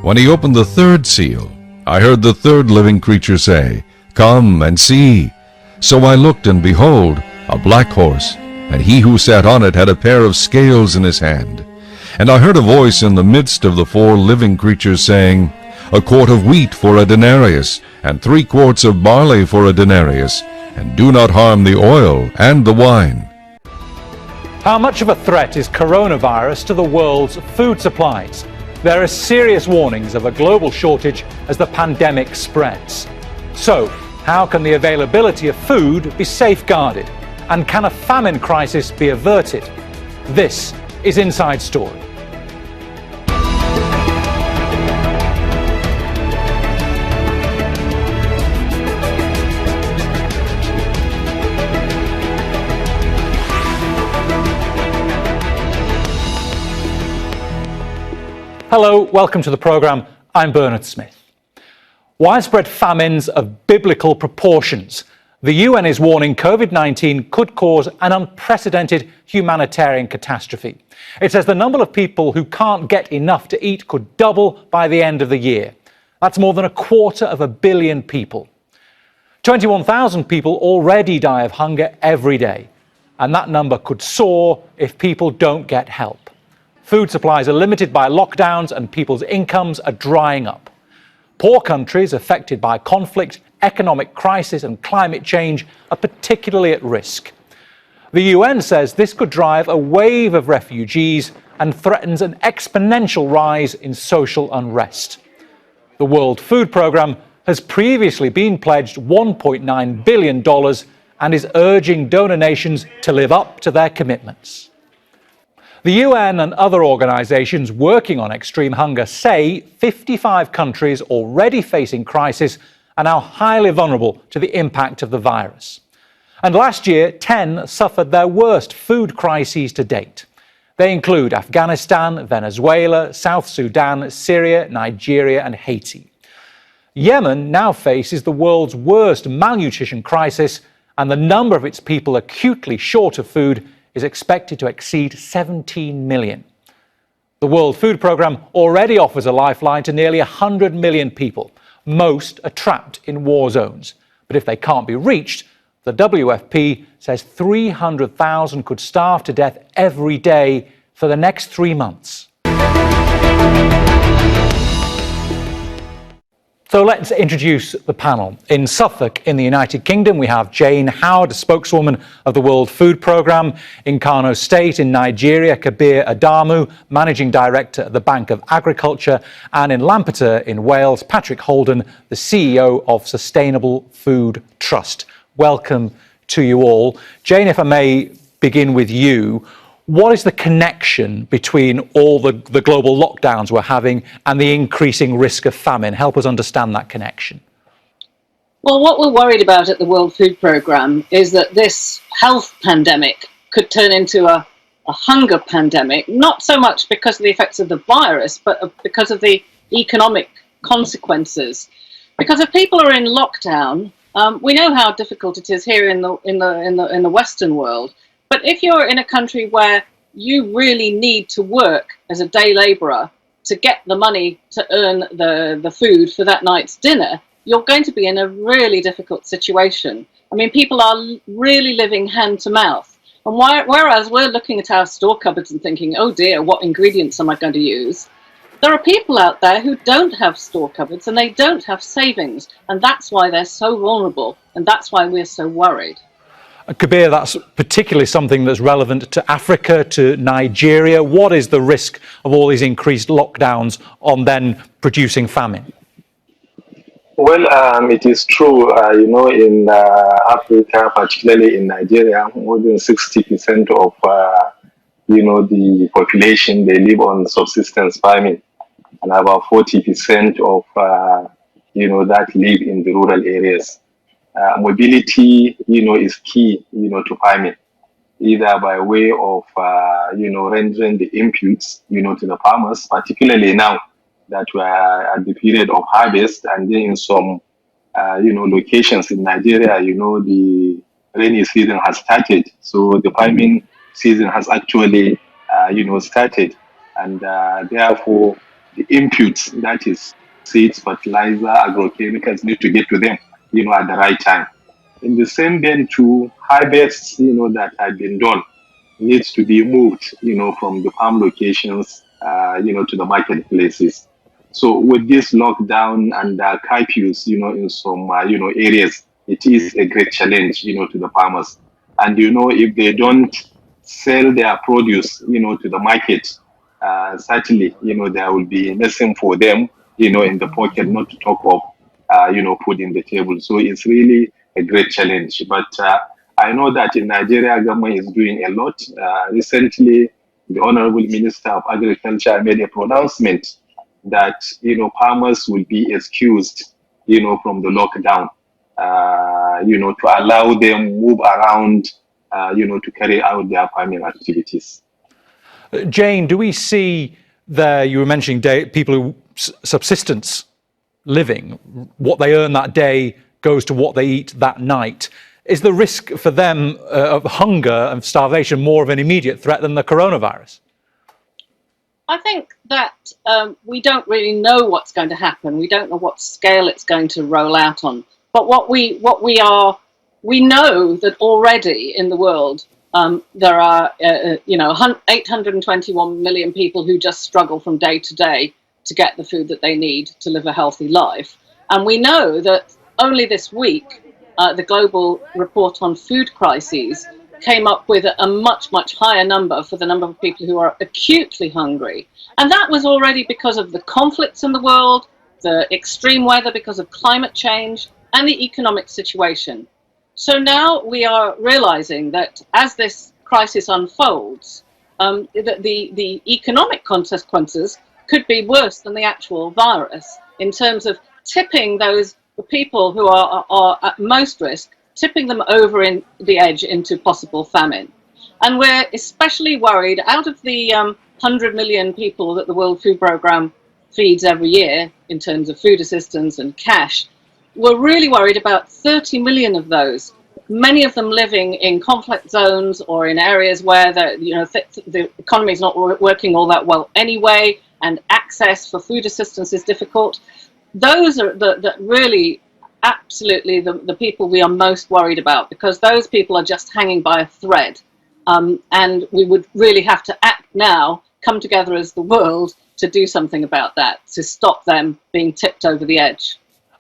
When he opened the third seal, I heard the third living creature say, "Come and see." So I looked, and behold, a black horse, and he who sat on it had a pair of scales in his hand. And I heard a voice in the midst of the four living creatures saying, "A quart of wheat for a denarius, and 3 quarts of barley for a denarius, and do not harm the oil and the wine." How much of a threat is coronavirus to the world's food supplies? There are serious warnings of a global shortage as the pandemic spreads. So, how can the availability of food be safeguarded? And can a famine crisis be averted? This is Inside Story. Hello, welcome to the programme. I'm Bernard Smith. Widespread famines of biblical proportions. The UN is warning COVID-19 could cause an unprecedented humanitarian catastrophe. It says the number of people who can't get enough to eat could double by the end of the year. That's more than 250 million people. 21,000 people already die of hunger every day, and that number could soar if people don't get help. Food supplies are limited by lockdowns and people's incomes are drying up. Poor countries affected by conflict, economic crisis and climate change are particularly at risk. The UN says this could drive a wave of refugees and threatens an exponential rise in social unrest. The World Food Programme has previously been pledged $1.9 billion and is urging donor nations to live up to their commitments. The UN and other organisations working on extreme hunger say 55 countries already facing crisis are now highly vulnerable to the impact of the virus. And last year, 10 suffered their worst food crises to date. They include Afghanistan, Venezuela, South Sudan, Syria, Nigeria and Haiti. Yemen now faces the world's worst malnutrition crisis, and the number of its people acutely short of food is expected to exceed 17 million. The World Food Programme already offers a lifeline to nearly 100 million people. Most are trapped in war zones. But if they can't be reached, the WFP says 300,000 could starve to death every day for the next 3 months. So let's introduce the panel. In Suffolk, in the United Kingdom, we have Jane Howard, a spokeswoman of the World Food Programme. In Kano State, in Nigeria, Kabir Adamu, Managing Director of the Bank of Agriculture. And in Lampeter, in Wales, Patrick Holden, the CEO of Sustainable Food Trust. Welcome to you all. Jane, if I may begin with you. What is the connection between all the global lockdowns we're having and the increasing risk of famine? Help us understand that connection. Well, what we're worried about at the World Food Programme is that this health pandemic could turn into a hunger pandemic, not so much because of the effects of the virus, but because of the economic consequences. Because if people are in lockdown, we know how difficult it is here in the Western world. But if you're in a country where you really need to work as a day labourer to get the money to earn the food for that night's dinner, you're going to be in a really difficult situation. I mean, people are really living hand to mouth. And whereas we're looking at our store cupboards and thinking, oh dear, what ingredients am I going to use? There are people out there who don't have store cupboards and they don't have savings. And that's why they're so vulnerable. And that's why we're so worried. Kabir, that's particularly something that's relevant to Africa, to Nigeria. What is the risk of all these increased lockdowns on then producing famine? Well, it is true, in Africa, particularly in Nigeria, more than 60% of, the population, they live on subsistence farming. And about 40% of, that live in the rural areas. Mobility, is key, to farming, either by way of, rendering the inputs, to the farmers, particularly now that we are at the period of harvest, and then in some, locations in Nigeria, the rainy season has started. So the farming season has actually, started. And therefore, the inputs, that is seeds, fertilizer, agrochemicals, need to get to them, at the right time. In the same vein, to harvests, that had been done needs to be moved, from the farm locations, to the marketplaces. So with this lockdown and curfews, in some, areas, it is a great challenge, to the farmers. And, if they don't sell their produce, to the market, certainly, there will be nothing for them, in the pocket, not to talk of, food in the table. So it's really a great challenge. But I know that in Nigeria, government is doing a lot. Recently, the Honorable Minister of Agriculture made a pronouncement that, farmers will be excused, from the lockdown, to allow them move around, to carry out their farming activities. Jane, do we see there, you were mentioning people who subsistence living, what they earn that day goes to what they eat that night. Is the risk for them of hunger and starvation more of an immediate threat than the coronavirus? I think that we don't really know what's going to happen. We don't know what scale it's going to roll out on. But we know that already in the world there are 821 million people who just struggle from day to day to get the food that they need to live a healthy life. And we know that only this week the Global Report on Food Crises came up with a much, much higher number for the number of people who are acutely hungry. And that was already because of the conflicts in the world, the extreme weather because of climate change, and the economic situation. So now we are realizing that as this crisis unfolds, that the economic consequences could be worse than the actual virus in terms of tipping the people who are at most risk, tipping them over in the edge into possible famine. And we're especially worried, out of the 100 million people that the World Food Programme feeds every year in terms of food assistance and cash, we're really worried about 30 million of those, many of them living in conflict zones or in areas where the economy is not working all that well anyway, and access for food assistance is difficult. Those are really absolutely the people we are most worried about, because those people are just hanging by a thread. And we would really have to act now, come together as the world to do something about that, to stop them being tipped over the edge.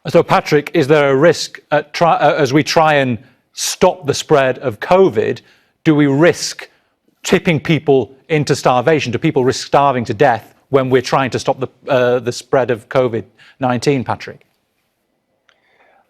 So, Patrick, is there a risk as we try and stop the spread of COVID, do we risk tipping people into starvation? Do people risk starving to death when we're trying to stop the spread of COVID-19, Patrick?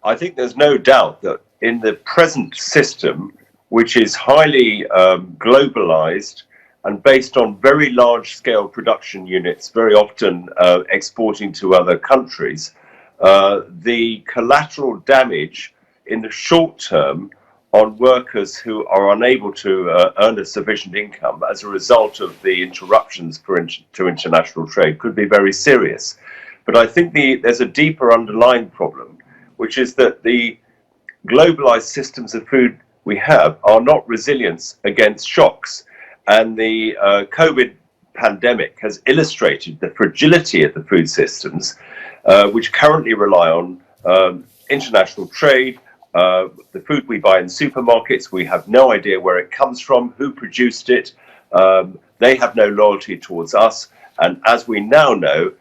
I think there's no doubt that in the present system, which is highly globalized and based on very large-scale production units, very often exporting to other countries, the collateral damage in the short term on workers who are unable to earn a sufficient income as a result of the interruptions to international trade could be very serious. But I think there's a deeper underlying problem, which is that the globalized systems of food we have are not resilient against shocks. And the COVID pandemic has illustrated the fragility of the food systems, which currently rely on international trade. The food we buy in supermarkets, we have no idea where it comes from, who produced it. They have no loyalty towards us. And as we now know,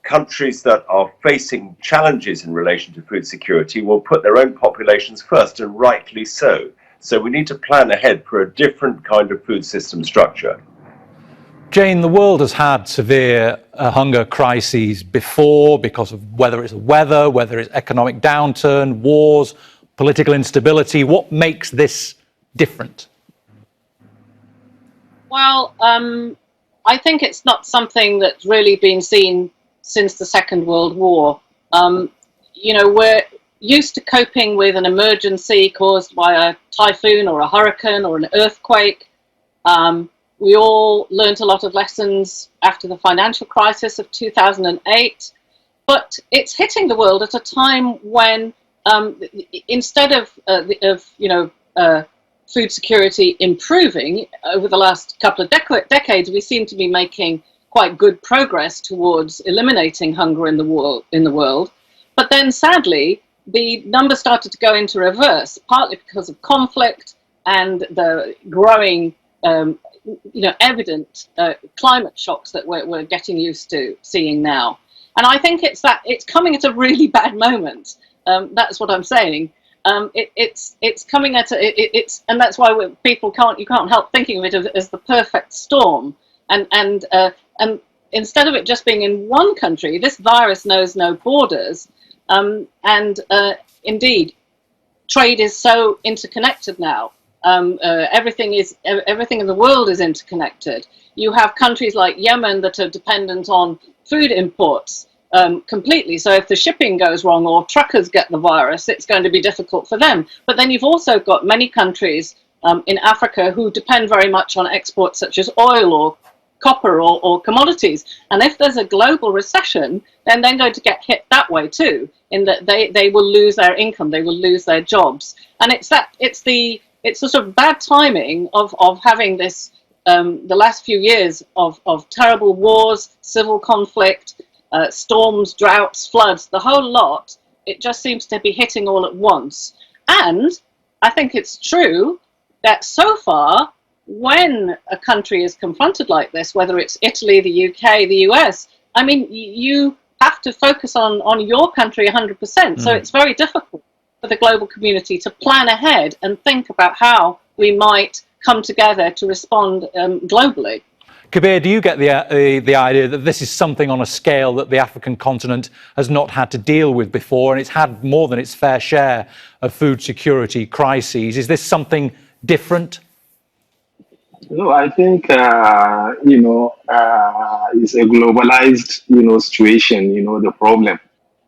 countries that are facing challenges in relation to food security will put their own populations first, and rightly so. So we need to plan ahead for a different kind of food system structure. Jane, the world has had severe hunger crises before because of whether it's weather, whether it's economic downturn, wars, political instability. What makes this different? Well, I think it's not something that's really been seen since the Second World War. We're used to coping with an emergency caused by a typhoon or a hurricane or an earthquake. We all learned a lot of lessons after the financial crisis of 2008, but it's hitting the world at a time when instead of food security improving over the last couple of decades, we seem to be making quite good progress towards eliminating hunger in the world. But then sadly, the numbers started to go into reverse, partly because of conflict and the growing, evident climate shocks that we're getting used to seeing now. And I think it's coming at a really bad moment. That's what I'm saying. It's coming at and that's why you can't help thinking of it as the perfect storm. And instead of it just being in one country, this virus knows no borders. Indeed, trade is so interconnected now. Everything in the world is interconnected. You have countries like Yemen that are dependent on food imports completely. So if the shipping goes wrong or truckers get the virus, it's going to be difficult for them. But then you've also got many countries in Africa who depend very much on exports such as oil or copper or commodities. And if there's a global recession, then they're going to get hit that way too, in that they will lose their income, they will lose their jobs. And it's the sort of bad timing of having this, the last few years of terrible wars, civil conflict, storms, droughts, floods, the whole lot. It just seems to be hitting all at once. And I think it's true that so far, when a country is confronted like this, whether it's Italy, the UK, the US, I mean, you have to focus on your country 100%. So it's very difficult for the global community to plan ahead and think about how we might come together to respond globally. Kabir, do you get the idea that this is something on a scale that the African continent has not had to deal with before, and it's had more than its fair share of food security crises? Is this something different? No, I think it's a globalized situation. The problem,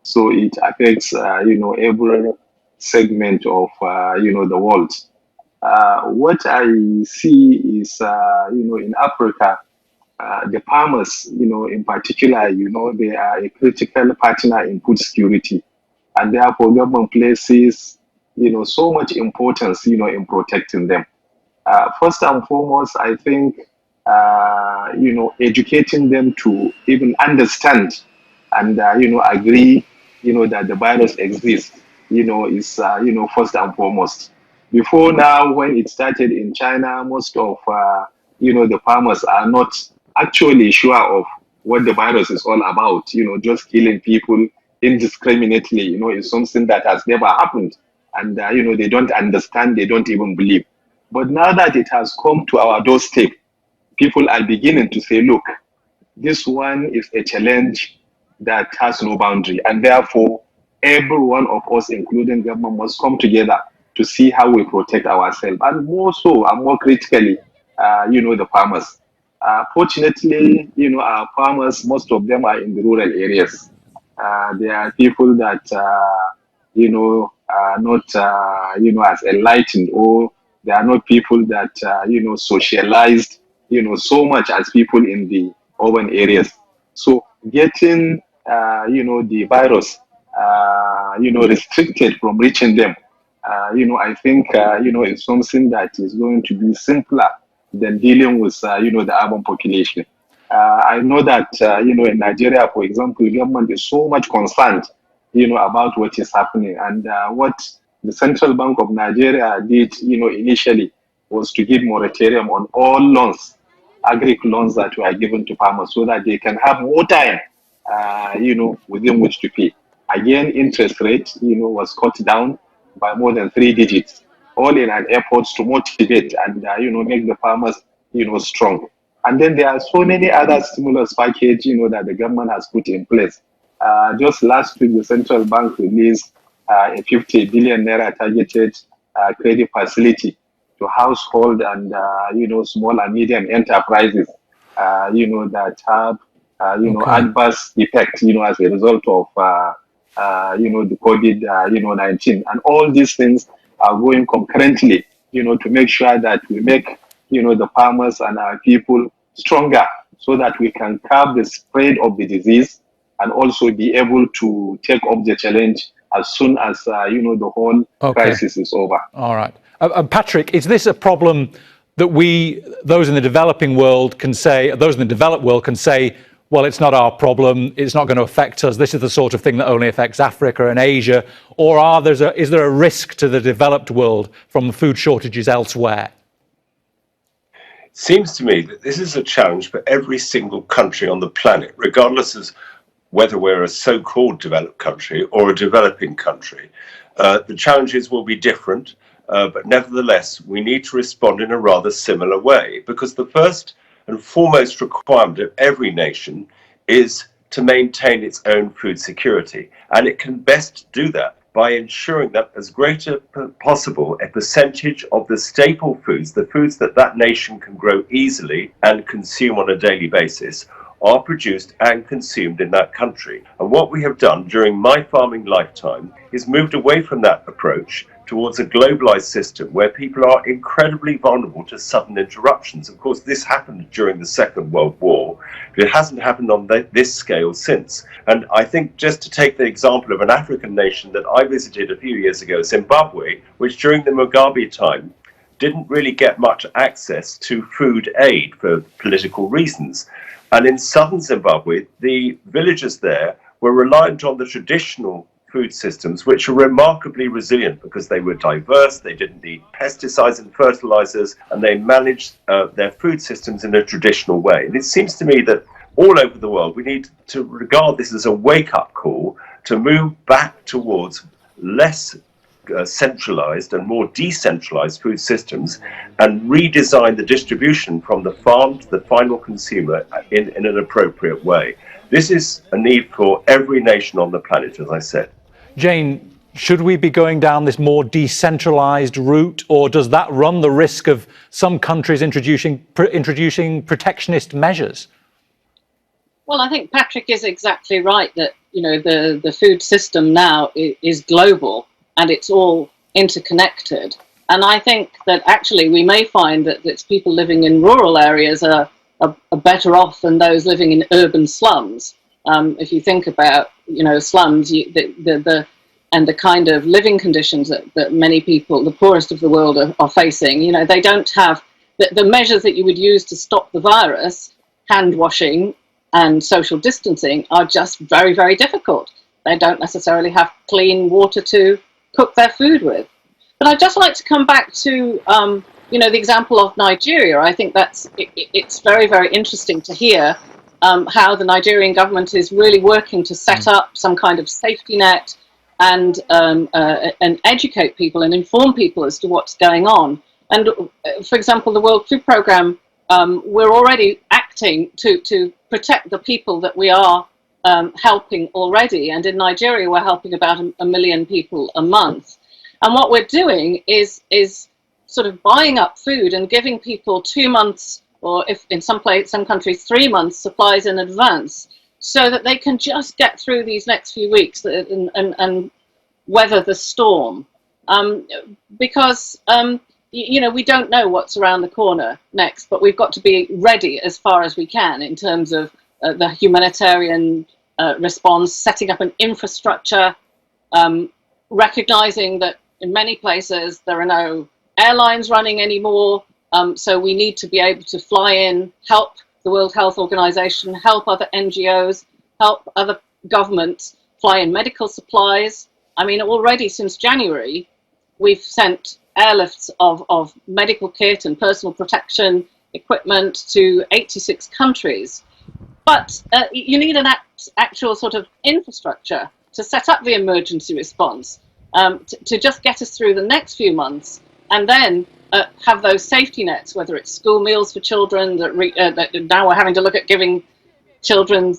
so it affects every segment of the world. What I see is in Africa, the farmers, in particular, they are a critical partner in food security, and therefore government places so much importance in protecting them. First and foremost, I think, educating them to even understand and, agree, that the virus exists, is, first and foremost. Before now, when it started in China, most of, the farmers are not actually sure of what the virus is all about. Just killing people indiscriminately, is something that has never happened. And, they don't understand, they don't even believe. But now that it has come to our doorstep, people are beginning to say, look, this one is a challenge that has no boundary. And therefore, every one of us, including government, must come together to see how we protect ourselves. And more so, and more critically, the farmers. Fortunately, our farmers, most of them are in the rural areas. There are people that, are not, as enlightened, or they are not people that, socialized, so much as people in the urban areas. So getting, the virus, restricted from reaching them, I think, it's something that is going to be simpler than dealing with, the urban population. I know that, in Nigeria, for example, the government is so much concerned, about what is happening. And what the Central Bank of Nigeria did, initially was to give moratorium on all loans, agri loans that were given to farmers, so that they can have more time, within which to pay. Again, interest rate, was cut down by more than 3 digits, all in an effort to motivate and, make the farmers, strong. And then there are so many other stimulus package, that the government has put in place. Just last week, the central bank released a 50 billion naira targeted credit facility to household and, small and medium enterprises, that have, adverse effect, as a result of, the COVID, 19. And all these things are going concurrently, to make sure that we make, the farmers and our people stronger, so that we can curb the spread of the disease and also be able to take up the challenge as soon as, the whole crisis is over. All right. Patrick, is this a problem those in the developing world can say, those in the developed world can say, well, it's not our problem, it's not going to affect us, this is the sort of thing that only affects Africa and Asia, or is there a risk to the developed world from food shortages elsewhere? It seems to me that this is a challenge for every single country on the planet, regardless of whether we're a so-called developed country or a developing country. The challenges will be different, but nevertheless, we need to respond in a rather similar way, because the first and foremost requirement of every nation is to maintain its own food security. And it can best do that by ensuring that as great as possible a percentage of the staple foods, the foods that that nation can grow easily and consume on a daily basis, are produced and consumed in that country. And what we have done during my farming lifetime is moved away from that approach towards a globalized system where people are incredibly vulnerable to sudden interruptions. Of course, this happened during the Second World War, but it hasn't happened on this scale since. And I think, just to take the example of an African nation that I visited a few years ago, Zimbabwe, which during the Mugabe time didn't really get much access to food aid for political reasons. And in southern Zimbabwe, the villagers there were reliant on the traditional food systems, which are remarkably resilient because they were diverse, they didn't need pesticides and fertilizers, and they managed their food systems in a traditional way. And it seems to me that all over the world, we need to regard this as a wake-up call to move back towards less centralized and more decentralized food systems, and redesign the distribution from the farm to the final consumer in an appropriate way. This is a need for every nation on the planet, as I said. Jane, should we be going down this more decentralized route, or does that run the risk of some countries introducing protectionist measures? Well, I think Patrick is exactly right that, you know, the food system now is global and it's all interconnected. And I think that actually we may find that people living in rural areas are better off than those living in urban slums. If you think about, you know, slums, and the kind of living conditions that many people, the poorest of the world, are facing, you know, they don't have the measures that you would use to stop the virus, hand washing and social distancing, are just very, very difficult. They don't necessarily have clean water to cook their food with. But I'd just like to come back to, you know, the example of Nigeria. I think it's very, very interesting to hear how the Nigerian government is really working to set up some kind of safety net and educate people and inform people as to what's going on. And for example, the World Food Programme, we're already acting to protect the people that we are helping already. And in Nigeria, we're helping about a million people a month. And what we're doing is sort of buying up food and giving people 2 months, or if in some countries 3 months supplies in advance, so that they can just get through these next few weeks and weather the storm. Because you know, we don't know what's around the corner next, but we've got to be ready as far as we can in terms of the humanitarian response, setting up an infrastructure, recognizing that in many places there are no airlines running anymore, so we need to be able to fly in, help the World Health Organization, help other NGOs, help other governments fly in medical supplies. I mean, already since January, we've sent airlifts of medical kit and personal protection equipment to 86 countries. But you need an actual sort of infrastructure to set up the emergency response, to just get us through the next few months, and then have those safety nets, whether it's school meals for children, that now we're having to look at giving children,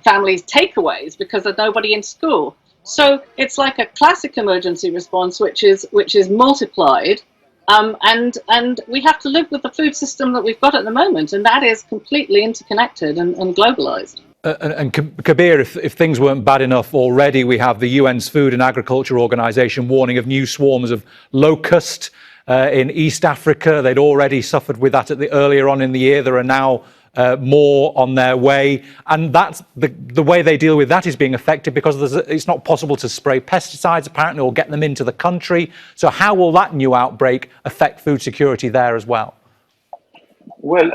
families takeaways because there's nobody in school. So it's like a classic emergency response, which is multiplied, and we have to live with the food system that we've got at the moment, and that is completely interconnected and globalized. And Kabir, if things weren't bad enough already, we have the UN's Food and Agriculture Organization warning of new swarms of locust in East Africa. They'd already suffered with that earlier on in the year. There are now more on their way, and that's the way they deal with that is being affected because it's not possible to spray pesticides apparently or get them into the country. So how will that new outbreak affect food security there as well? Well,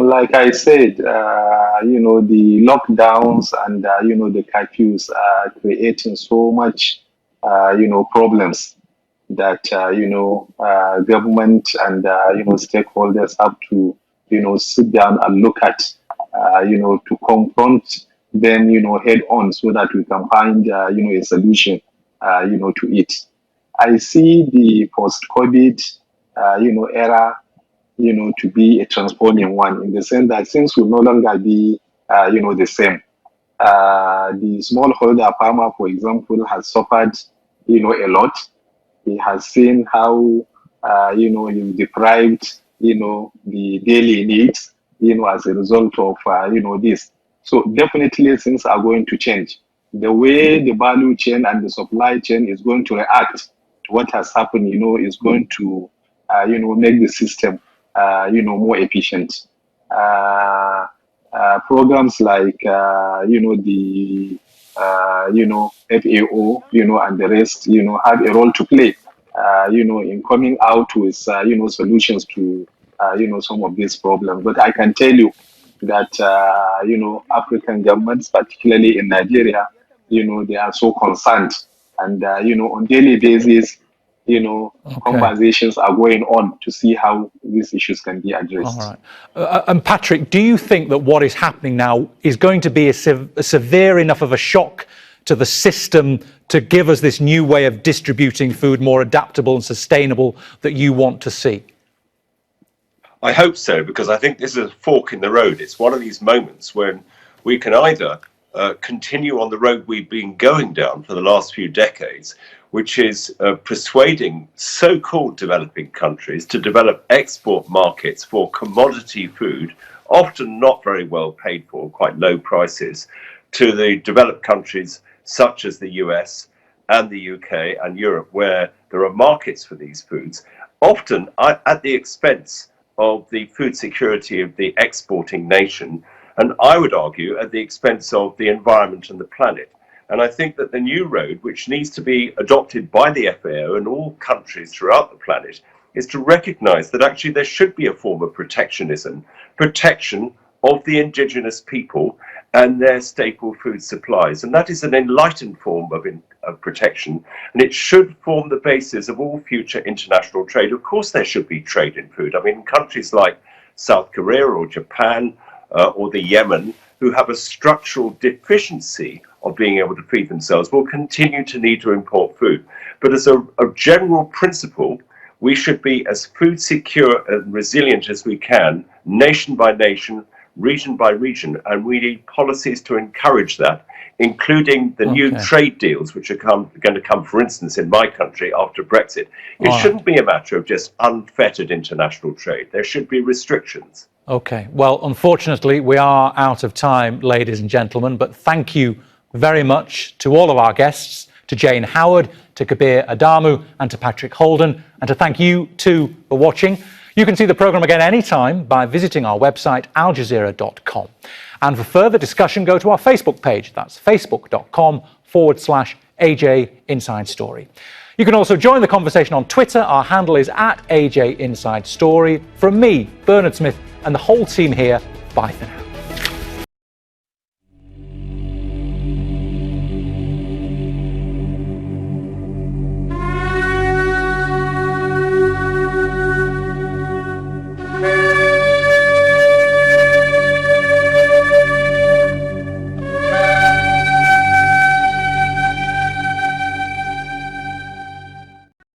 like I said, the lockdowns and, the curfews are creating so much, problems that, government and, stakeholders have to, sit down and look at, to confront them, head on so that we can find, a solution, to it. I see the post-COVID, era, to be a transforming one in the sense that things will no longer be, the same. The smallholder farmer, for example, has suffered, a lot. He has seen how, he's deprived, the daily needs, as a result of, this. So definitely things are going to change. The way the value chain and the supply chain is going to react to what has happened, is going to, make the system, more efficient. Programs like, the, FAO, and the rest, have a role to play, in coming out with, solutions to, some of these problems. But I can tell you that, African governments, particularly in Nigeria, they are so concerned. And, on daily basis, conversations are going on to see how these issues can be addressed. All right. And Patrick, do you think that what is happening now is going to be a severe enough of a shock to the system to give us this new way of distributing food, more adaptable and sustainable, that you want to see? I hope so, because I think this is a fork in the road. It's one of these moments when we can either continue on the road we've been going down for the last few decades, which is persuading so-called developing countries to develop export markets for commodity food, often not very well paid for, quite low prices, to the developed countries such as the US and the UK and Europe, where there are markets for these foods, often at the expense of the food security of the exporting nation, and I would argue at the expense of the environment and the planet. And I think that the new road, which needs to be adopted by the FAO and all countries throughout the planet, is to recognize that actually there should be a form of protectionism, protection of the indigenous people and their staple food supplies. And that is an enlightened form of protection, and it should form the basis of all future international trade. Of course, there should be trade in food. I mean, countries like South Korea or Japan or the Yemen, who have a structural deficiency of being able to feed themselves, will continue to need to import food. But as a general principle, we should be as food secure and resilient as we can, nation by nation, region by region, and we need policies to encourage that, including the new trade deals which are going to come, for instance, in my country after Brexit. It shouldn't be a matter of just unfettered international trade. There should be restrictions. Okay, well, unfortunately, we are out of time, ladies and gentlemen, but thank you very much to all of our guests, to Jane Howard, to Kabir Adamu, and to Patrick Holden, and to thank you too for watching. You can see the programme again anytime by visiting our website, aljazeera.com. And for further discussion, go to our Facebook page. That's facebook.com/AJ Inside Story. You can also join the conversation on Twitter. Our handle is @AJ Inside Story. From me, Bernard Smith, and the whole team here, bye for now.